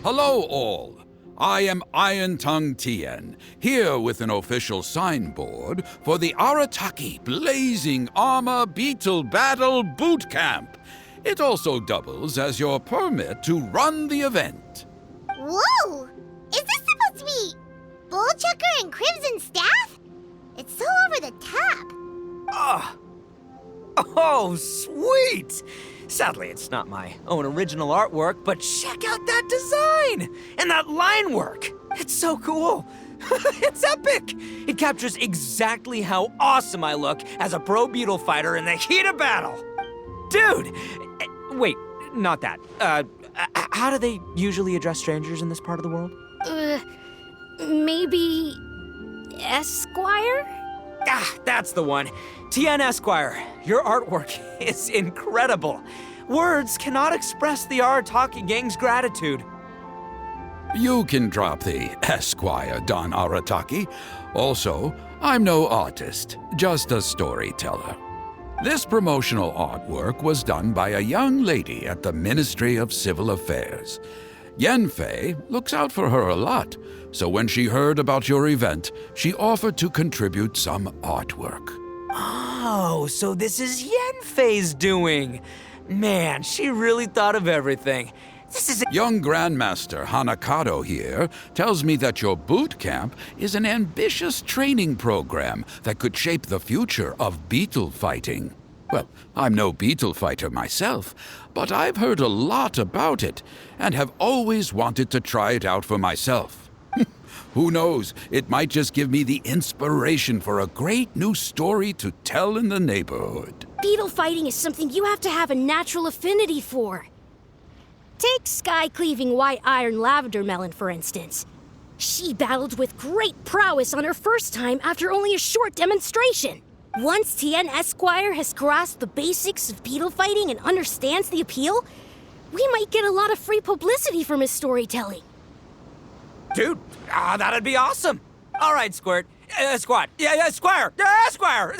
Hello, all. I am Iron Tongue Tien, here with an official signboard for the Arataki Blazing Armor Beetle Battle Boot Camp. It also doubles as your permit to run the event. Whoa! Is this supposed to be Bullchucker and Crimson Staff? It's so over the top. Oh, sweet! Sadly, it's not my own original artwork, but check out that design! And that line work! It's so cool! It's epic! It captures exactly how awesome I look as a pro Beetle fighter in the heat of battle! Dude! Wait, not that. How do they usually address strangers in this part of the world? Maybe... Esquire? Ah, that's the one. Tien Esquire, your artwork is incredible. Words cannot express the Arataki gang's gratitude. You can drop the Esquire, Don Arataki. Also, I'm no artist, just a storyteller. This promotional artwork was done by a young lady at the Ministry of Civil Affairs. Yanfei looks out for her a lot, so when she heard about your event, she offered to contribute some artwork. Oh, so this is Yanfei's doing. Man, she really thought of everything. This is Young Grandmaster Hanakado here tells me that your boot camp is an ambitious training program that could shape the future of beetle fighting. Well, I'm no beetle fighter myself, but I've heard a lot about it and have always wanted to try it out for myself. Who knows, it might just give me the inspiration for a great new story to tell in the neighborhood. Beetle fighting is something you have to have a natural affinity for. Take sky-cleaving white iron lavender melon, for instance. She battled with great prowess on her first time after only a short demonstration. Once Tien Esquire has grasped the basics of beetle fighting and understands the appeal, we might get a lot of free publicity from his storytelling. Dude, that'd be awesome. All right, Squirt. Squad. Squire. Squire.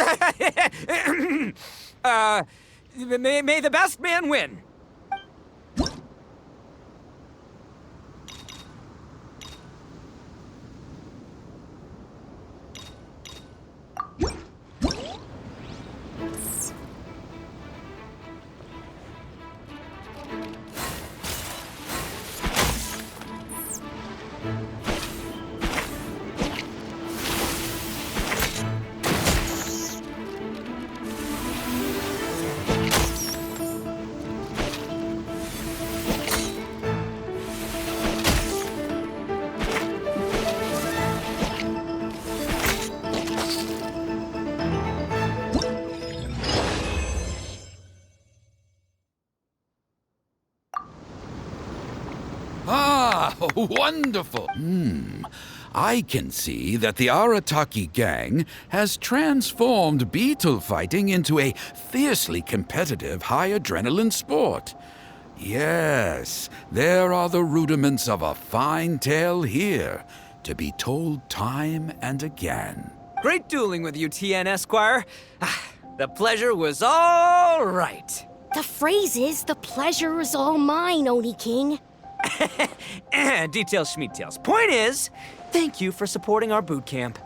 May the best man win. Ah, wonderful. I can see that the Arataki gang has transformed beetle fighting into a fiercely competitive high adrenaline sport. Yes, there are the rudiments of a fine tale here, to be told time and again. Great dueling with you, Tien Esquire. The pleasure was all right. The phrase is, the pleasure is all mine, Oni King. Details, schmeetails. Point is, thank you for supporting our boot camp.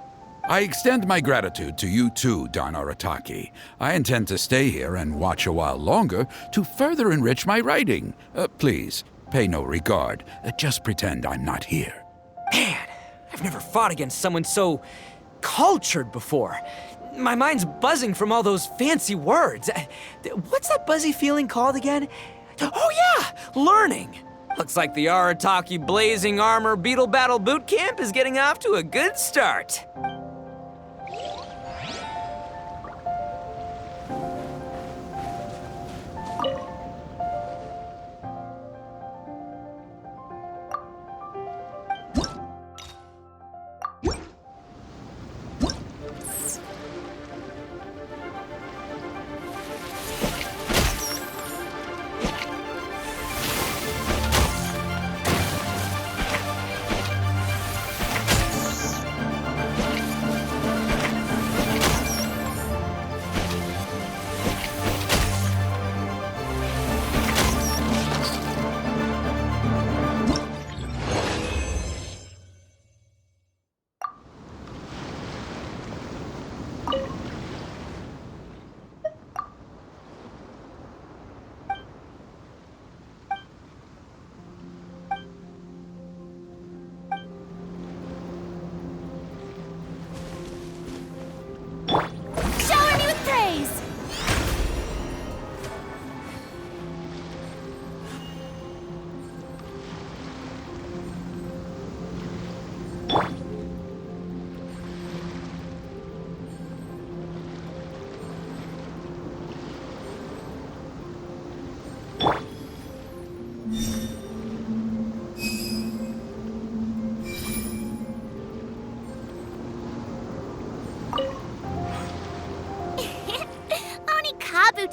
I extend my gratitude to you too, Don Arataki. I intend to stay here and watch a while longer to further enrich my writing. Please, pay no regard. Just pretend I'm not here. Man, I've never fought against someone so cultured before. My mind's buzzing from all those fancy words. What's that buzzy feeling called again? Oh yeah, learning. Looks like the Arataki Blazing Armor Beetle Battle Boot Camp is getting off to a good start.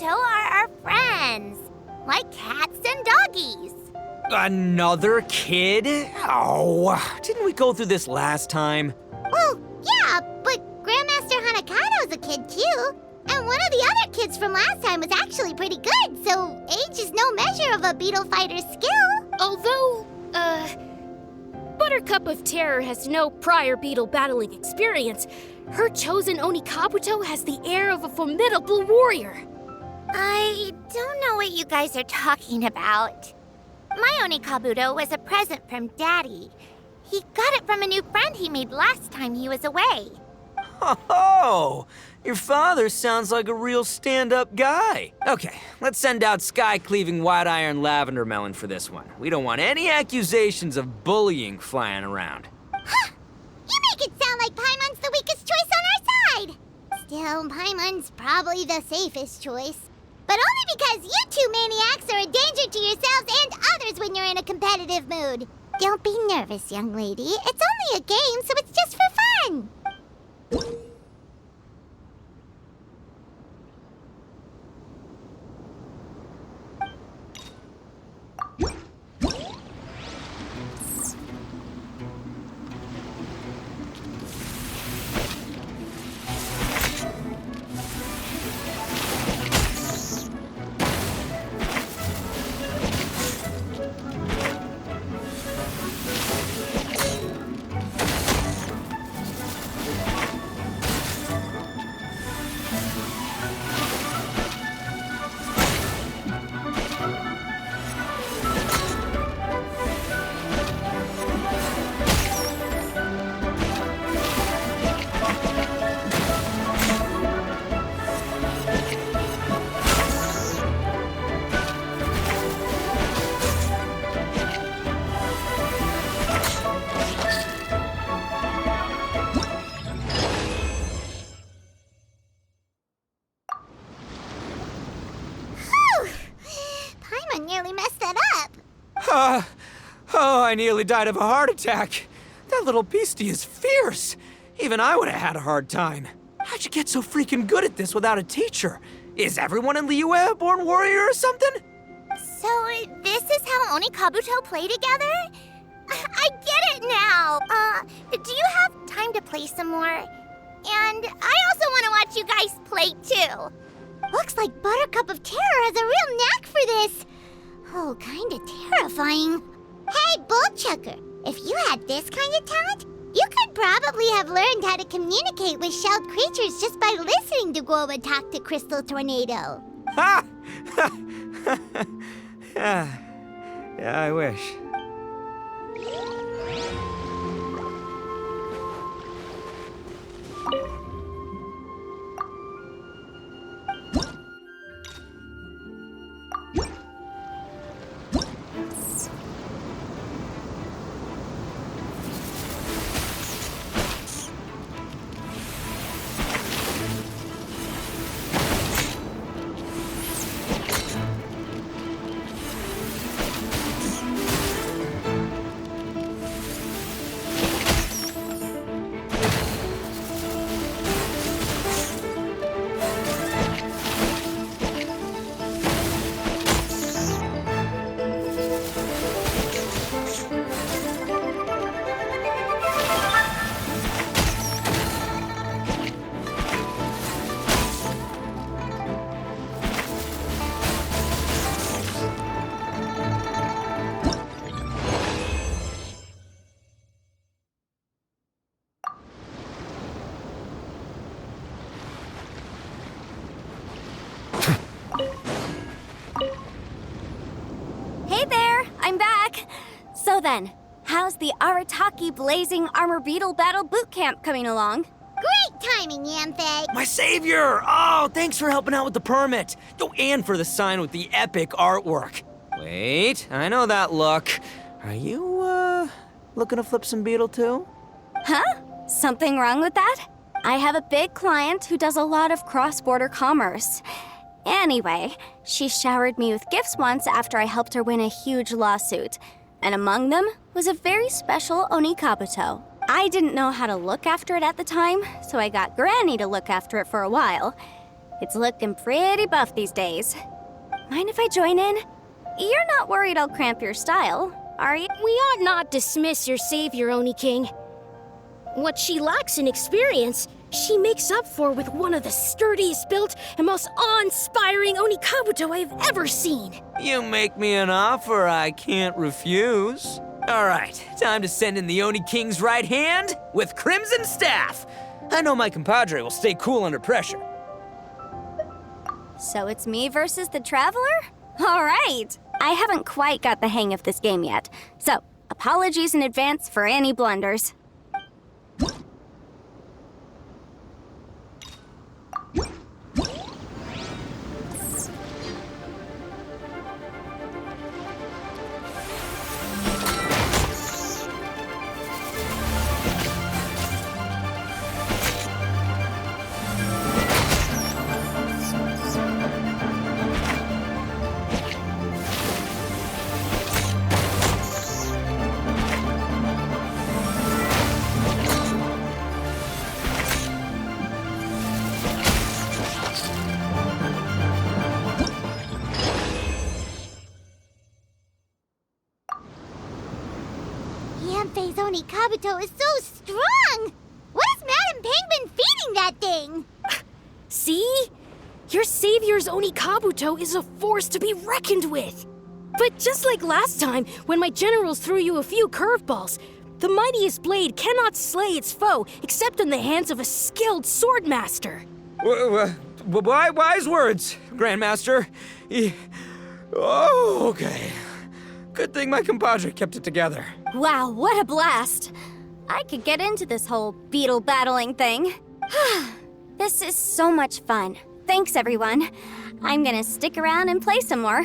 Kabuto are our friends, like cats and doggies. Another kid? Oh, didn't we go through this last time? Well, yeah, but Grandmaster Hanakado's a kid too. And one of the other kids from last time was actually pretty good, so age is no measure of a beetle fighter's skill. Although, Buttercup of Terror has no prior beetle battling experience, her chosen Oni Kabuto has the air of a formidable warrior. I don't know what you guys are talking about. My Oni Kabuto was a present from Daddy. He got it from a new friend he made last time he was away. Oh, your father sounds like a real stand-up guy. Okay, let's send out sky-cleaving white iron lavender melon for this one. We don't want any accusations of bullying flying around. Huh! You make it sound like Paimon's the weakest choice on our side! Still, Paimon's probably the safest choice. But only because you two maniacs are a danger to yourselves and others when you're in a competitive mood. Don't be nervous, young lady. It's only a game, so it's just for fun. Paimon nearly messed that up. Oh, I nearly died of a heart attack. That little beastie is fierce. Even I would have had a hard time. How'd you get so freaking good at this without a teacher? Is everyone in Liyue a born warrior or something? So this is how Oni Kabuto play together? I get it now. Do you have time to play some more? And I also want to watch you guys play too. Looks like Buttercup of Terror has a real knack for this. Oh, kinda terrifying. Hey, Bullchucker, if you had this kind of talent, you could probably have learned how to communicate with shelled creatures just by listening to Guoba talk to Crystal Tornado. Ha! Yeah, I wish. Hey there, I'm back. So then, how's the Arataki Blazing Armor Beetle Battle Boot Camp coming along? Great timing, Yamfe. My savior! Oh, thanks for helping out with the permit. Oh, and for the sign with the epic artwork. Wait, I know that look. Are you, looking to flip some Beetle too? Huh? Something wrong with that? I have a big client who does a lot of cross-border commerce. Anyway, she showered me with gifts once after I helped her win a huge lawsuit. And among them was a very special Oni Kabuto. I didn't know how to look after it at the time, so I got Granny to look after it for a while. It's looking pretty buff these days. Mind if I join in? You're not worried I'll cramp your style, are you? We ought not dismiss your savior, Oni King. What she lacks in experience, she makes up for with one of the sturdiest built and most awe-inspiring Oni Kabuto I have ever seen. You make me an offer I can't refuse. All right, time to send in the Oni King's right hand with Crimson Staff. I know my compadre will stay cool under pressure. So it's me versus the Traveler? All right. I haven't quite got the hang of this game yet, so apologies in advance for any blunders. Yanfei's Oni Kabuto is so strong! What has Madame Ping been feeding that thing? See? Your savior's Oni Kabuto is a force to be reckoned with. But just like last time, when my generals threw you a few curveballs, the mightiest blade cannot slay its foe except in the hands of a skilled swordmaster. Wise words, Grandmaster. Oh, okay. Good thing my compadre kept it together. Wow, what a blast! I could get into this whole beetle battling thing. This is so much fun. Thanks, everyone. I'm gonna stick around and play some more.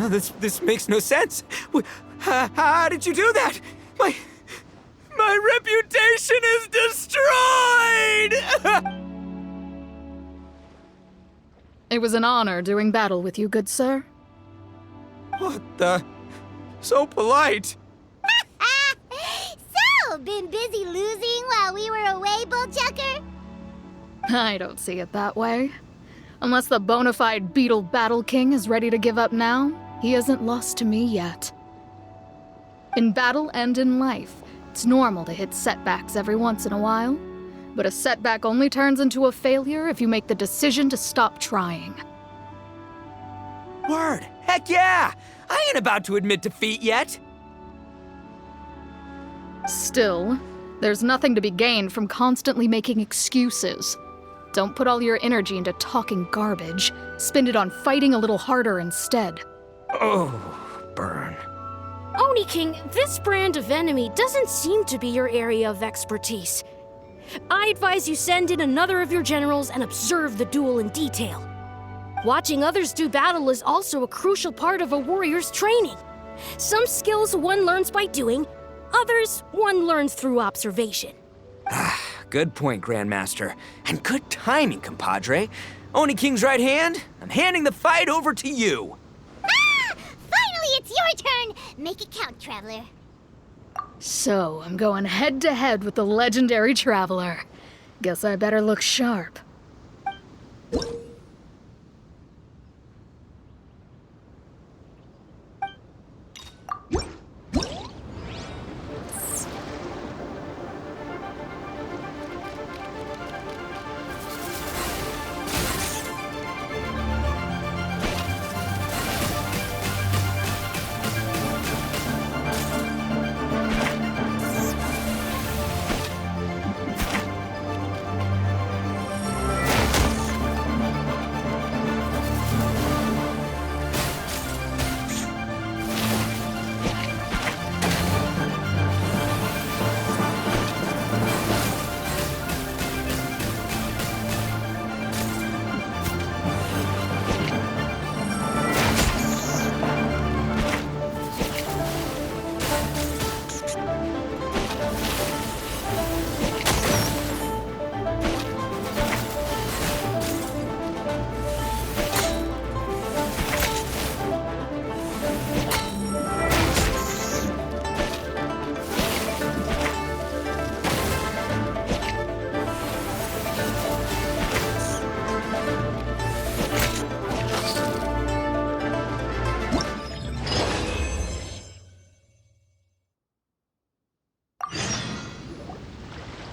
This makes no sense. How did you do that? My reputation is destroyed! It was an honor doing battle with you, good sir. What the? So polite. So, been busy losing while we were away, Bullchucker? I don't see it that way. Unless the bona fide Beetle Battle King is ready to give up now, he hasn't lost to me yet. In battle and in life, it's normal to hit setbacks every once in a while, but a setback only turns into a failure if you make the decision to stop trying. Word. Heck yeah! I ain't about to admit defeat yet. Still, there's nothing to be gained from constantly making excuses. Don't put all your energy into talking garbage. Spend it on fighting a little harder instead. Oh, burn. Oni King, this brand of enemy doesn't seem to be your area of expertise. I advise you send in another of your generals and observe the duel in detail. Watching others do battle is also a crucial part of a warrior's training. Some skills one learns by doing, others one learns through observation. Good point, Grandmaster. And good timing, compadre. Oni King's right hand, I'm handing the fight over to you. Finally, it's your turn! Make it count, Traveler. So, I'm going head to head with the legendary Traveler. Guess I better look sharp.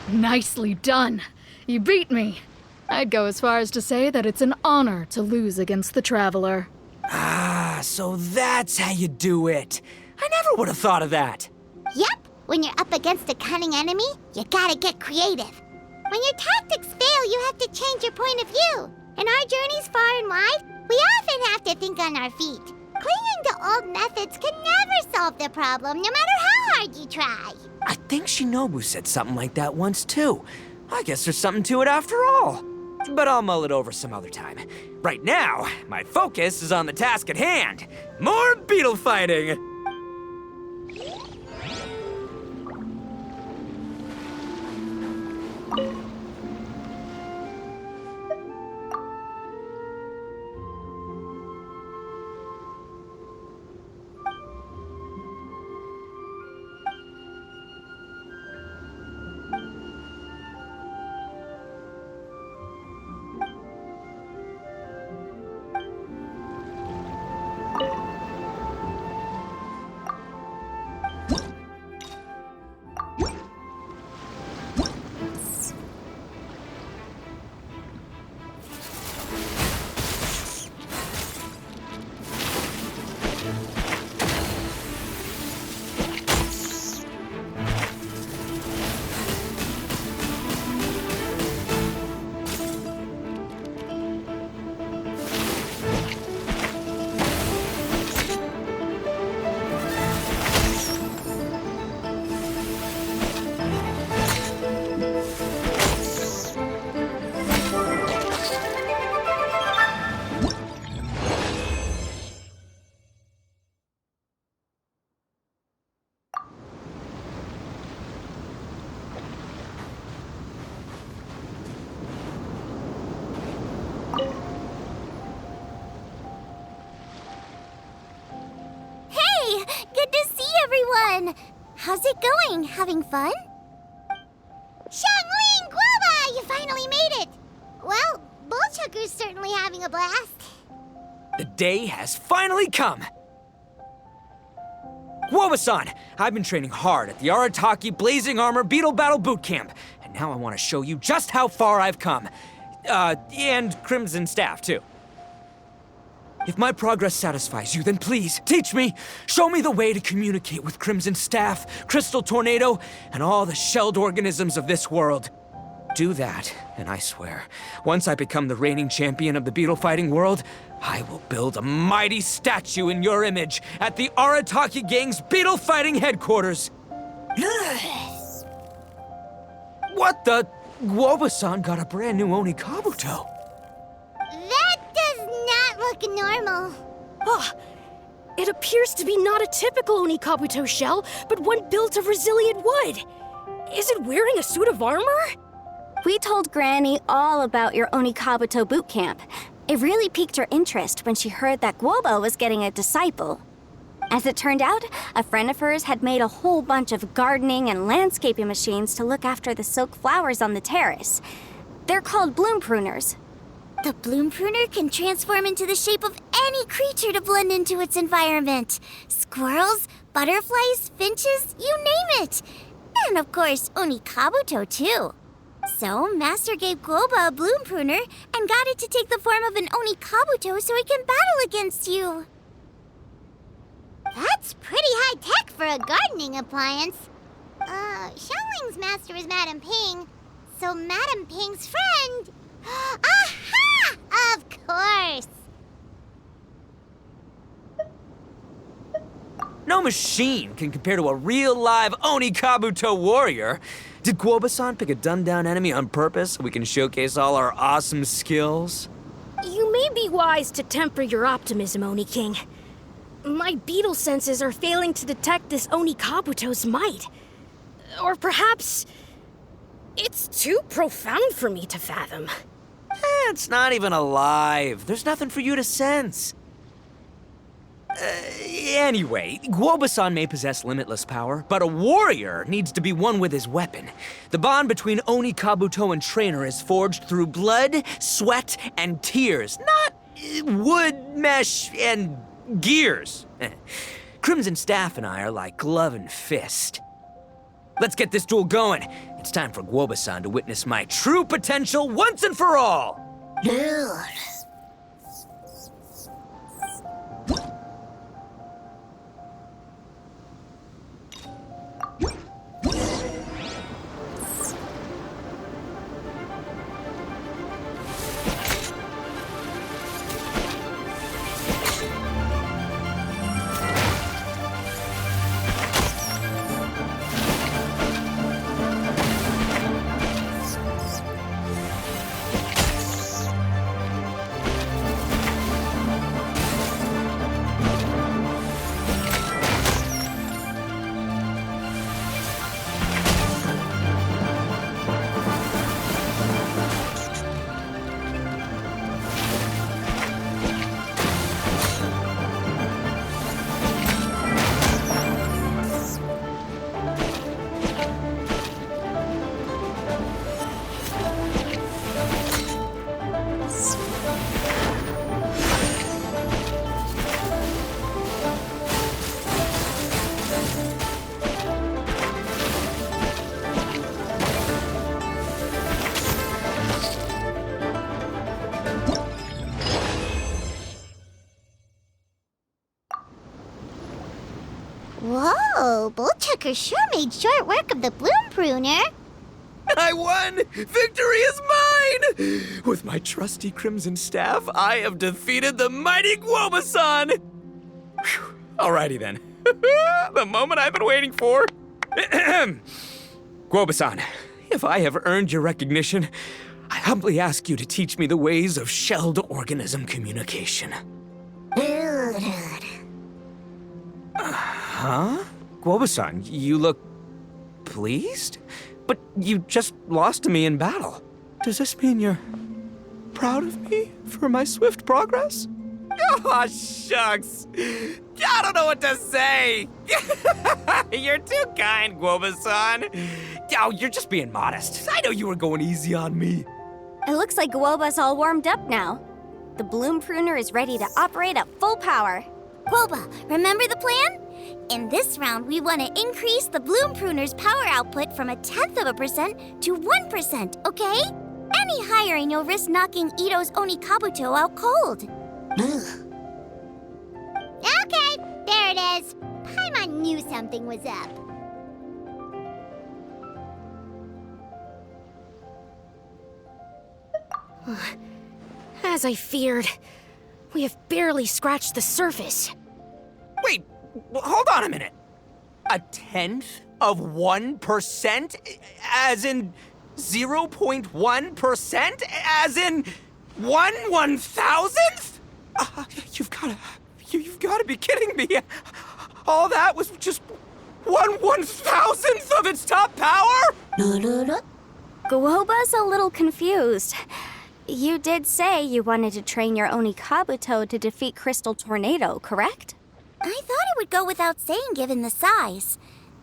Nicely done. You beat me. I'd go as far as to say that it's an honor to lose against the Traveler. Ah, so that's how you do it. I never would have thought of that. Yep, when you're up against a cunning enemy, you gotta get creative. When your tactics fail, you have to change your point of view. In our journeys far and wide, we often have to think on our feet. Clinging to old methods can never solve the problem, no matter how hard you try. I think Shinobu said something like that once, too. I guess there's something to it after all. But I'll mull it over some other time. Right now, my focus is on the task at hand. More beetle fighting! then. How's it going? Having fun? Xiangling Guoba! You finally made it! Well, Bullchucker's certainly having a blast. The day has finally come! Guoba-san, I've been training hard at the Arataki Blazing Armor Beetle Battle Boot Camp, and now I want to show you just how far I've come. And Crimson Staff, too. If my progress satisfies you, then please, teach me. Show me the way to communicate with Crimson Staff, Crystal Tornado, and all the shelled organisms of this world. Do that, and I swear, once I become the reigning champion of the beetle fighting world, I will build a mighty statue in your image at the Arataki Gang's beetle fighting headquarters. What the? Guoba-san got a brand new Onikabuto. That does not look normal. Oh, it appears to be not a typical Onikabuto shell, but one built of resilient wood. Is it wearing a suit of armor? We told Granny all about your Onikabuto boot camp. It really piqued her interest when she heard that Guoba was getting a disciple. As it turned out, a friend of hers had made a whole bunch of gardening and landscaping machines to look after the silk flowers on the terrace. They're called bloom pruners. The bloom pruner can transform into the shape of any creature to blend into its environment. Squirrels, butterflies, finches, you name it. And of course, Onikabuto too. So, Master gave Guoba a bloom pruner and got it to take the form of an Onikabuto so it can battle against you. That's pretty high-tech for a gardening appliance. Xiangling's master is Madame Ping, so Madame Ping's friend... Aha! Of course! No machine can compare to a real live Onikabuto warrior. Did Guoba-san pick a dumbed-down enemy on purpose so we can showcase all our awesome skills? You may be wise to temper your optimism, Oni King. My beetle senses are failing to detect this Onikabuto's might. Or perhaps... it's too profound for me to fathom. It's not even alive. There's nothing for you to sense. Anyway, Guoba-san may possess limitless power, but a warrior needs to be one with his weapon. The bond between Onikabuto and trainer is forged through blood, sweat, and tears, not wood, mesh, and gears. Crimson Staff and I are like glove and fist. Let's get this duel going. It's time for Guoba-san to witness my true potential once and for all. Whoa, Bullchucker sure made short work of the bloom pruner. I won! Victory is mine! With my trusty Crimson Staff, I have defeated the mighty Guoba-san! Whew. Alrighty then. The moment I've been waiting for. Guoba-san, if I have earned your recognition, I humbly ask you to teach me the ways of shelled organism communication. Huh? Guoba-san, you look pleased? But you just lost to me in battle. Does this mean you're proud of me for my swift progress? Oh, shucks. I don't know what to say. You're too kind, Guoba-san. Oh, you're just being modest. I know you were going easy on me. It looks like Guoba's all warmed up now. The bloom pruner is ready to operate at full power. Guoba, remember the plan? In this round, we want to increase the bloom pruner's power output from 0.1% to 1%, okay? Any higher and you'll risk knocking Ito's Onikabuto out cold. Okay, there it is. Paimon knew something was up. As I feared, we have barely scratched the surface. Wait, hold on a minute. 0.1%? As in 0.1%? As in 1/1000th? You've gotta be kidding me. All that was just 1/1000th of its top power? Guoba's a little confused. You did say you wanted to train your Onikabuto to defeat Crystal Tornado, correct? I thought it would go without saying given the size.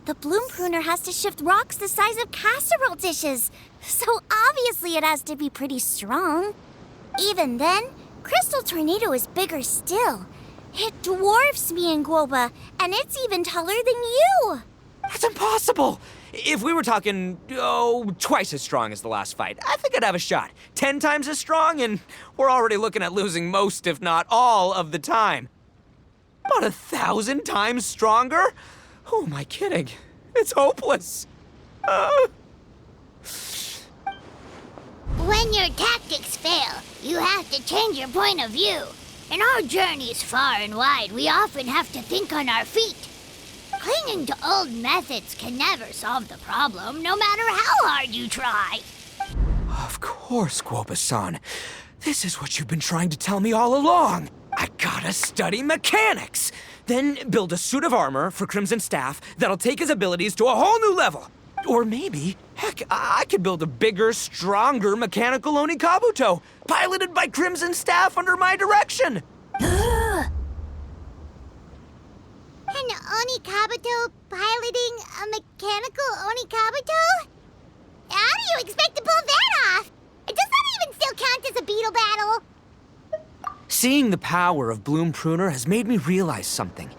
The bloom pruner has to shift rocks the size of casserole dishes, so obviously it has to be pretty strong. Even then, Crystal Tornado is bigger still. It dwarfs me and Guoba, and it's even taller than you. That's impossible! If we were talking, twice as strong as the last fight, I think I'd have a shot. 10 times as strong, and we're already looking at losing most, if not all, of the time. About 1,000 times stronger? Who am I kidding? It's hopeless. When your tactics fail, you have to change your point of view. In our journeys far and wide, we often have to think on our feet. Clinging to old methods can never solve the problem, no matter how hard you try. Of course, Guoba-san. This is what you've been trying to tell me all along. I gotta study mechanics. Then build a suit of armor for Crimson Staff that'll take his abilities to a whole new level. Or maybe, heck, I could build a bigger, stronger mechanical Onikabuto, piloted by Crimson Staff under my direction. An Onikabuto piloting a mechanical Onikabuto? How do you expect to pull that off? Does that even still count as a beetle battle? Seeing the power of Bloom Pruner has made me realize something.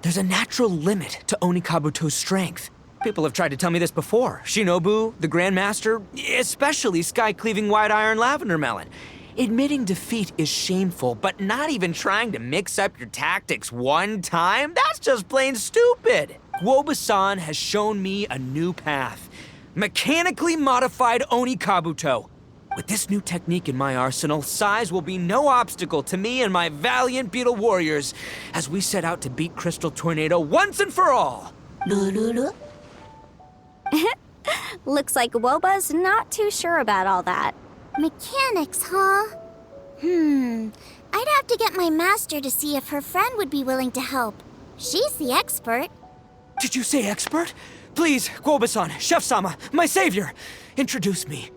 There's a natural limit to Onikabuto's strength. People have tried to tell me this before. Shinobu, the Grandmaster, especially Sky-Cleaving White Iron Lavender Melon. Admitting defeat is shameful, but not even trying to mix up your tactics one time? That's just plain stupid! Guoba-san has shown me a new path. Mechanically modified Onikabuto. With this new technique in my arsenal, size will be no obstacle to me and my valiant Beetle warriors as we set out to beat Crystal Tornado once and for all. Looks like Guoba's not too sure about all that. Mechanics, huh? I'd have to get my master to see if her friend would be willing to help. She's the expert. Did you say expert? Please, Guoba-san, Chef-sama, my savior, introduce me.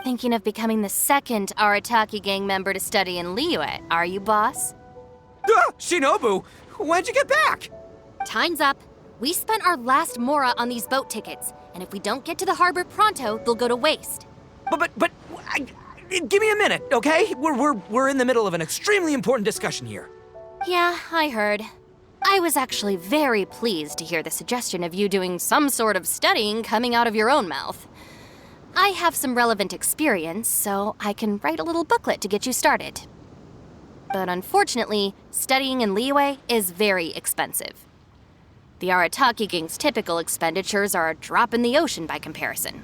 Thinking of becoming the second Arataki gang member to study in Liyue, are you, boss? Shinobu, when'd you get back? Time's up. We spent our last mora on these boat tickets, and if we don't get to the harbor pronto, they'll go to waste. Give me a minute, okay? We're in the middle of an extremely important discussion here. Yeah, I heard. I was actually very pleased to hear the suggestion of you doing some sort of studying coming out of your own mouth. I have some relevant experience, so I can write a little booklet to get you started. But unfortunately, studying in Liyue is very expensive. The Arataki gang's typical expenditures are a drop in the ocean by comparison.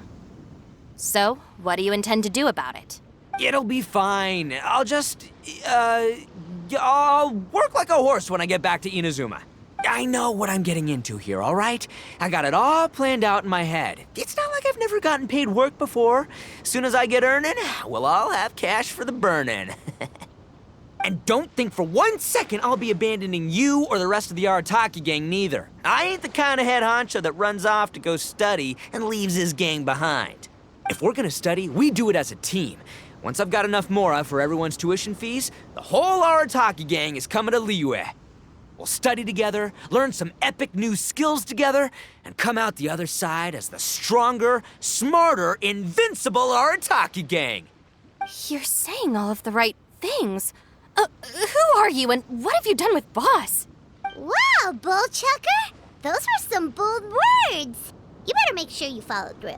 So, what do you intend to do about it? It'll be fine. I'll work like a horse when I get back to Inazuma. I know what I'm getting into here, all right? I got it all planned out in my head. It's not like I've never gotten paid work before. As soon as I get earning, we'll all have cash for the burning. And don't think for 1 second I'll be abandoning you or the rest of the Arataki gang neither. I ain't the kind of head honcho that runs off to go study and leaves his gang behind. If we're gonna study, we do it as a team. Once I've got enough mora for everyone's tuition fees, the whole Arataki gang is coming to Liyue. We'll study together, learn some epic new skills together, and come out the other side as the stronger, smarter, invincible Arataki gang. You're saying all of the right things. Who are you and what have you done with Boss? Wow, Bullchucker! Those were some bold words! You better make sure you follow through.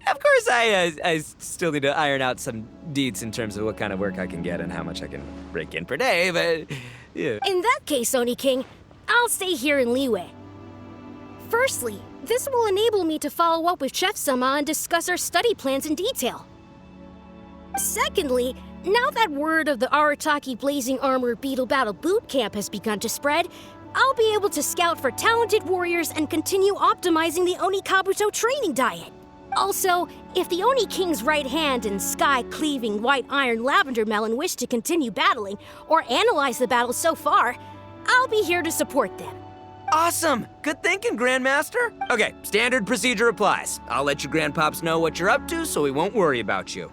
Of course, I still need to iron out some deeds in terms of what kind of work I can get and how much I can rake in per day, but yeah. In that case, Oni King, I'll stay here in Liyue. Firstly, this will enable me to follow up with Chef Sama and discuss our study plans in detail. Secondly, now that word of the Arataki Blazing Armor Beetle Battle Boot Camp has begun to spread, I'll be able to scout for talented warriors and continue optimizing the Oni Kabuto training diet. Also, if the Oni King's right hand and sky-cleaving white iron lavender melon wish to continue battling or analyze the battle so far, I'll be here to support them. Awesome! Good thinking, Grandmaster. Okay, standard procedure applies. I'll let your grandpops know what you're up to so we won't worry about you.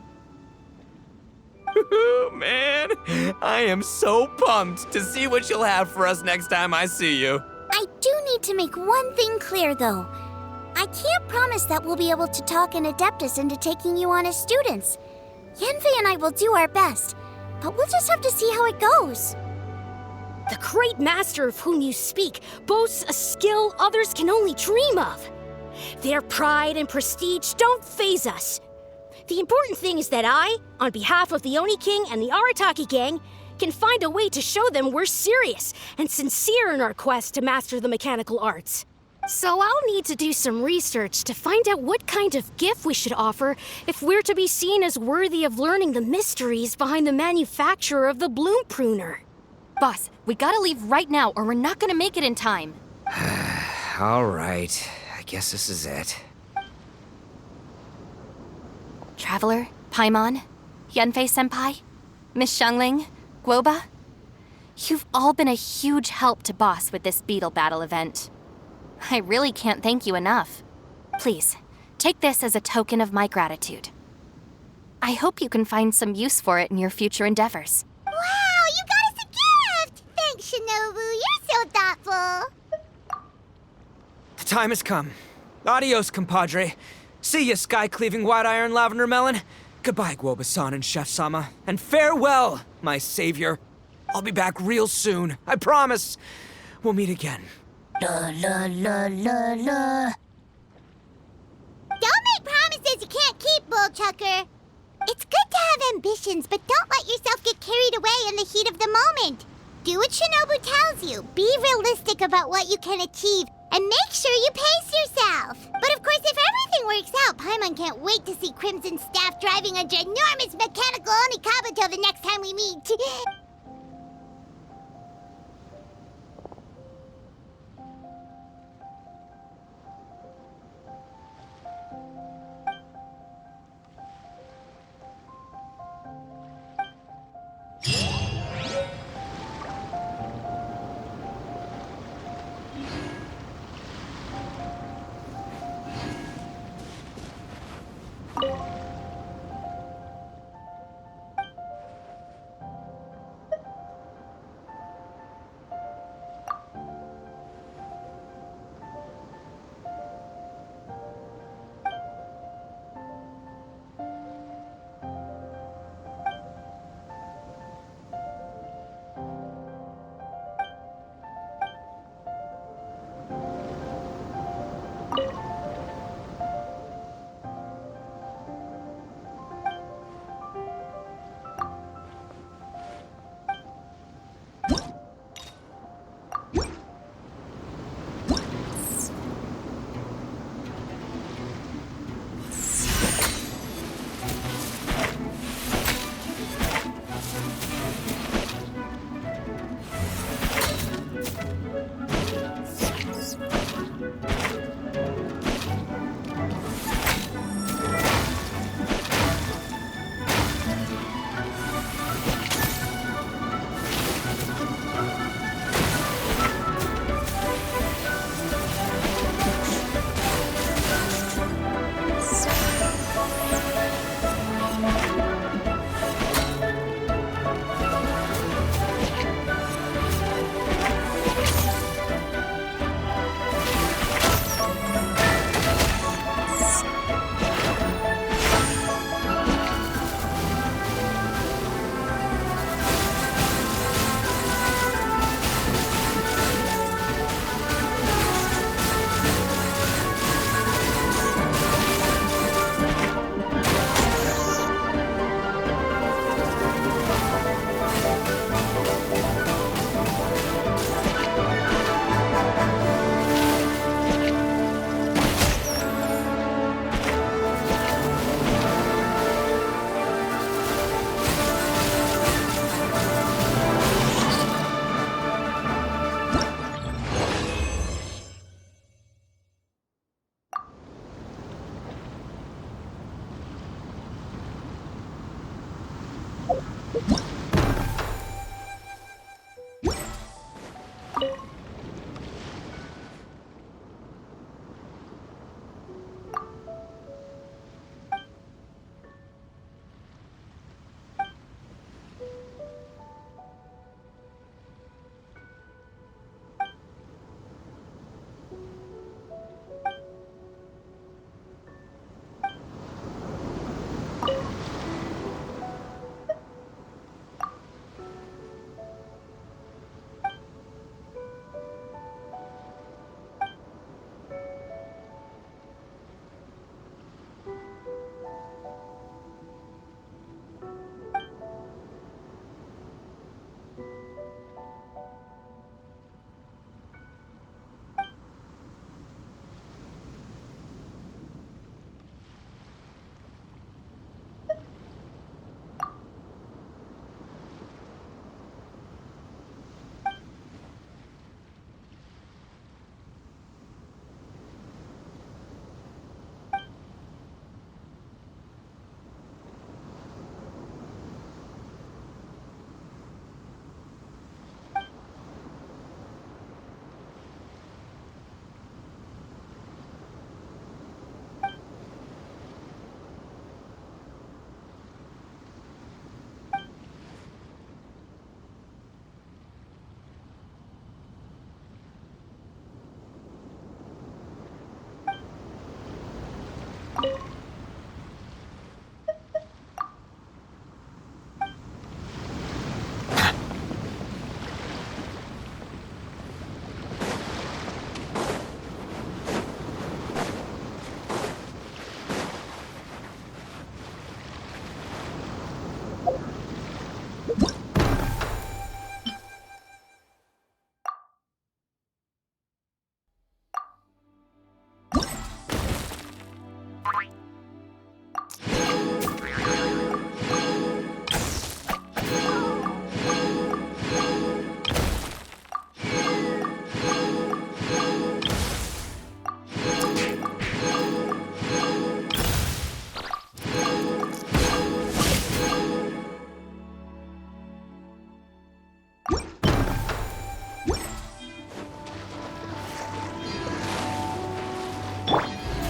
Man, I am so pumped to see what you'll have for us next time I see you. I do need to make one thing clear, though. I can't promise that we'll be able to talk an Adeptus into taking you on as students. Yanfei and I will do our best, but we'll just have to see how it goes. The great master of whom you speak boasts a skill others can only dream of. Their pride and prestige don't faze us. The important thing is that I, on behalf of the Oni King and the Arataki gang, can find a way to show them we're serious and sincere in our quest to master the mechanical arts. So I'll need to do some research to find out what kind of gift we should offer if we're to be seen as worthy of learning the mysteries behind the manufacture of the bloom pruner. Boss, we gotta leave right now or we're not gonna make it in time. All right, I guess this is it. Traveler, Paimon, Yanfei-senpai, Miss Xiangling, Guoba. You've all been a huge help to Boss with this Beetle Battle event. I really can't thank you enough. Please, take this as a token of my gratitude. I hope you can find some use for it in your future endeavors. Wow, you got us a gift! Thanks, Shinobu. You're so thoughtful. The time has come. Adios, compadre. See ya, sky-cleaving white iron lavender melon. Goodbye, Guoba-san and Chef Sama. And farewell, my savior. I'll be back real soon, I promise. We'll meet again. La la la la la. Don't make promises you can't keep, Bullchucker. It's good to have ambitions, but don't let yourself get carried away in the heat of the moment. Do what Shinobu tells you. Be realistic about what you can achieve, and make sure you pace yourself. But of course, if everything works out, Paimon can't wait to see Crimson Staff driving a ginormous mechanical Onikabuto the next time we meet.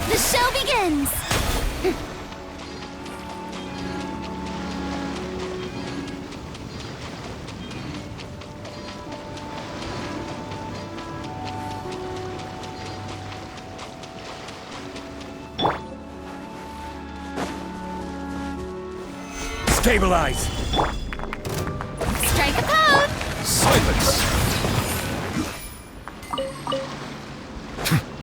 The show begins! Stabilize! Strike a pose! Silence!